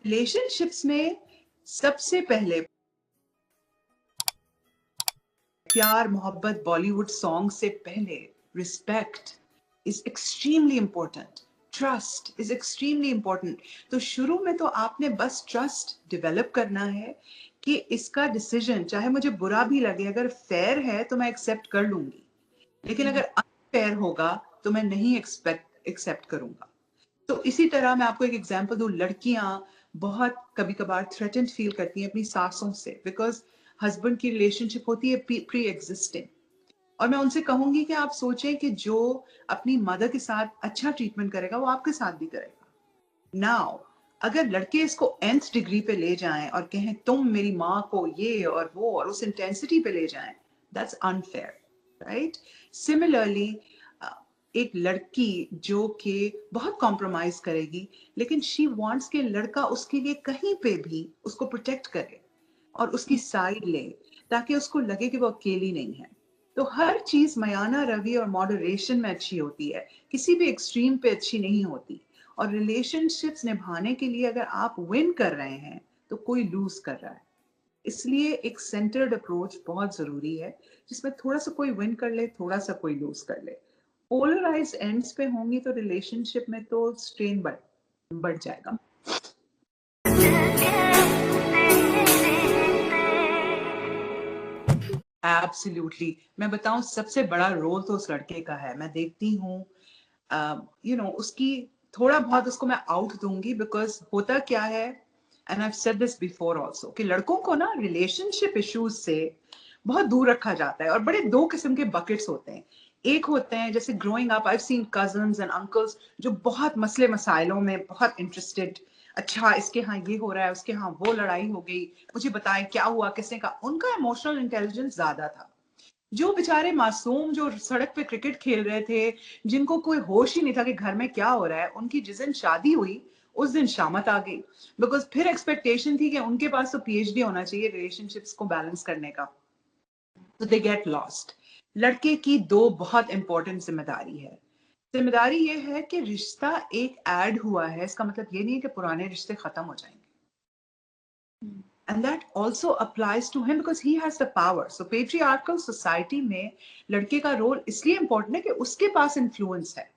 Relationships में सबसे पहले प्यार मोहब्बत बॉलीवुड सॉन्ग से पहले respect is extremely important, trust is extremely important. तो शुरू में तो आपने बस ट्रस्ट डेवलप करना है कि इसका डिसीजन चाहे मुझे बुरा भी लगे, अगर फेयर है तो मैं एक्सेप्ट कर लूंगी, लेकिन अगर अनफेयर होगा तो मैं नहीं एक्सेप्ट करूंगा। तो इसी तरह मैं आपको एक एग्जांपल दूं, लड़कियां बहुत कभी कभार थ्रेटेंड फील करती हैं अपनी सासों से, बिकॉज हस्बैंड की रिलेशनशिप होती है प्री एग्जिस्टिंग। और मैं उनसे कहूंगी कि आप सोचें कि जो अपनी मदर के साथ अच्छा ट्रीटमेंट करेगा वो आपके साथ भी करेगा। नाउ अगर लड़के इसको nth डिग्री पे ले जाएं और कहें तुम मेरी माँ को ये और वो और उस इंटेंसिटी पे ले जाएं, दैट्स अनफेयर, राइट? सिमिलरली एक लड़की जो कि बहुत कॉम्प्रोमाइज करेगी, लेकिन शी वांट्स कि लड़का उसके लिए कहीं पे भी उसको प्रोटेक्ट करे और उसकी साइड ले, ताकि उसको लगे कि वो अकेली नहीं है। तो हर चीज मयाना रवि और मॉडरेशन में अच्छी होती है, किसी भी एक्सट्रीम पे अच्छी नहीं होती। और रिलेशनशिप्स निभाने के लिए अगर आप विन कर रहे हैं तो कोई लूज कर रहा है, इसलिए एक सेंटर्ड अप्रोच बहुत जरूरी है, जिसमें थोड़ा सा कोई विन कर ले, थोड़ा सा कोई लूज कर ले। पोलराइज एंड्स पे होंगी तो रिलेशनशिप में तो स्ट्रेन बढ़ जाएगा। एब्सोल्युटली, मैं बताऊं सबसे बड़ा रोल तो उस लड़के का है। मैं देखती हूँ उसकी थोड़ा बहुत उसको मैं आउट दूंगी, बिकॉज होता क्या है, and I have said this before also, कि लड़कों को ना रिलेशनशिप इश्यूज से बहुत दूर रखा जाता है। और बड़े दो किस्म के बकेट्स होते हैं। एक होते हैं जैसे growing up I have seen cousins and uncles जो बहुत मसले मसाइलों में बहुत इंटरेस्टेड, अच्छा इसके यहाँ ये हो रहा है, उसके यहाँ वो लड़ाई हो गई, मुझे बताएं क्या हुआ, किसने का, उनका इमोशनल इंटेलिजेंस ज्यादा था। जो बेचारे मासूम जो सड़क पे क्रिकेट खेल रहे थे, जिनको कोई होश ही नहीं था कि घर में क्या हो रहा है, उनकी जिस दिन शादी हुई उस दिन शामत आ गई, बिकॉज फिर एक्सपेक्टेशन थी कि उनके पास तो पीएचडी होना चाहिए रिलेशनशिप्स को बैलेंस करने का। तो दे गेट लॉस्ट। लड़के की दो बहुत इंपॉर्टेंट जिम्मेदारी है। जिम्मेदारी ये है कि रिश्ता एक ऐड हुआ है, इसका मतलब ये नहीं है कि पुराने रिश्ते खत्म हो जाएंगे। And that also applies to him because he has the power. So patriarchal society में लड़के का रोल इसलिए important है कि उसके पास influence है,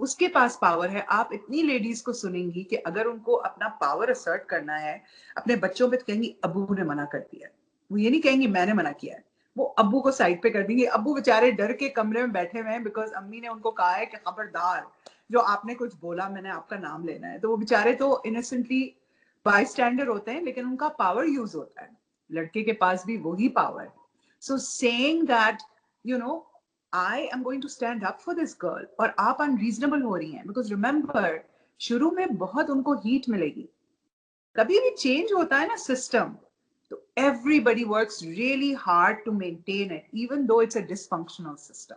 उसके पास पावर है। आप इतनी लेडीज को सुनेंगी कि अगर उनको अपना पावर असर्ट करना है अपने बच्चों पे, तो कहेंगी अब्बू ने मना कर दिया है। वो ये नहीं कहेंगी मैंने मना किया है, वो अब्बू को साइड पे कर देंगे। अब्बू बेचारे डर के कमरे में बैठे हुए हैं बिकॉज अम्मी ने उनको कहा है कि खबरदार जो आपने कुछ बोला मैंने आपका नाम लेना है। तो वो बेचारे तो इनोसेंटली बाई स्टैंडर होते हैं, लेकिन उनका पावर यूज होता है। लड़के के पास भी वही पावर है। So saying that you know I am going to stand up for this girl और आप अनरीजनेबल हो रही हैं, बिकॉज रिमेंबर शुरू में बहुत उनको हीट मिलेगी। कभी भी चेंज होता है ना सिस्टम, तो everybody works really hard to maintain it even though it's a dysfunctional system.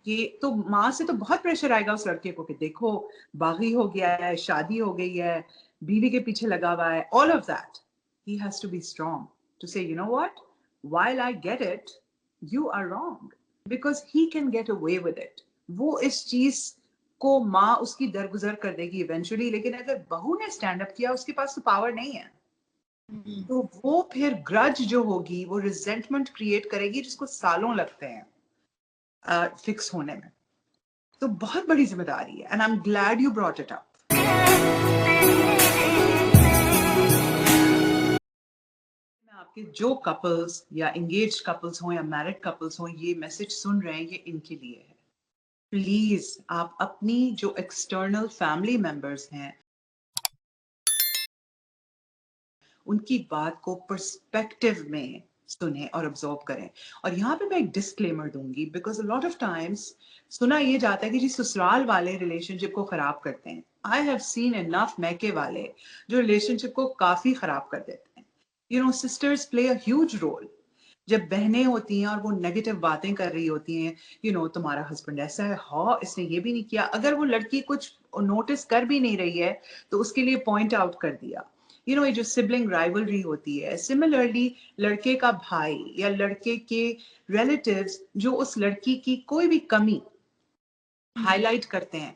ये तो माँ से तो बहुत प्रेशर आएगा उस लड़के को कि देखो बागी हो गया है, शादी हो गई है, बीवी के पीछे लगा हुआ है, all of that. He has to be strong to say you know what, while I get it you are wrong, because he can get away with it. वो इस चीज को माँ उसकी दरगुजर कर देगी इवेंचुअली, लेकिन अगर बहू ने स्टैंड अप किया उसके पास तो पावर नहीं है, तो वो फिर ग्रज जो होगी वो रिजेंटमेंट क्रिएट करेगी जिसको सालों लगते हैं फिक्स होने में। तो बहुत बड़ी जिम्मेदारी है and I am glad you brought it up. आपके जो कपल्स या एंगेज्ड कपल्स हो या मैरिड कपल्स हो ये मैसेज सुन रहे हैं, ये इनके लिए है। प्लीज आप अपनी जो एक्सटर्नल फैमिली मेंबर्स हैं उनकी बात को पर्सपेक्टिव में सुने और ऑब्जर्व करें। और यहाँ पे मैं एक डिस्क्लेमर दूंगी, बिकॉज लॉट ऑफ टाइम्स सुना ये जाता है कि जी ससुराल वाले रिलेशनशिप को खराब करते हैं। आई हैव सीन इनफ मैके वाले जो रिलेशनशिप को काफी खराब कर देते हैं। You know sisters play a huge role. जब बहनें होती हैं और वो नेगेटिव बातें कर रही होती हैं, यू नो तुम्हारा हस्बैंड ऐसा है, हाँ इसने ये भी नहीं किया, अगर वो लड़की कुछ नोटिस कर भी नहीं रही है तो उसके लिए पॉइंट आउट कर दिया। यू नो ये जो सिबलिंग राइवलरी होती है। सिमिलरली लड़के का भाई या लड़के के रिलेटिव्स जो उस लड़की की कोई भी कमी हाईलाइट करते हैं,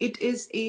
it is a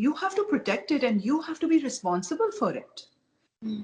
You have to protect it and you have to be responsible for it.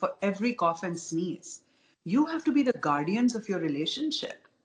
For every cough and sneeze you have to be the guardians of your relationship,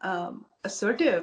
assertive,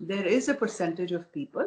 there is a percentage of people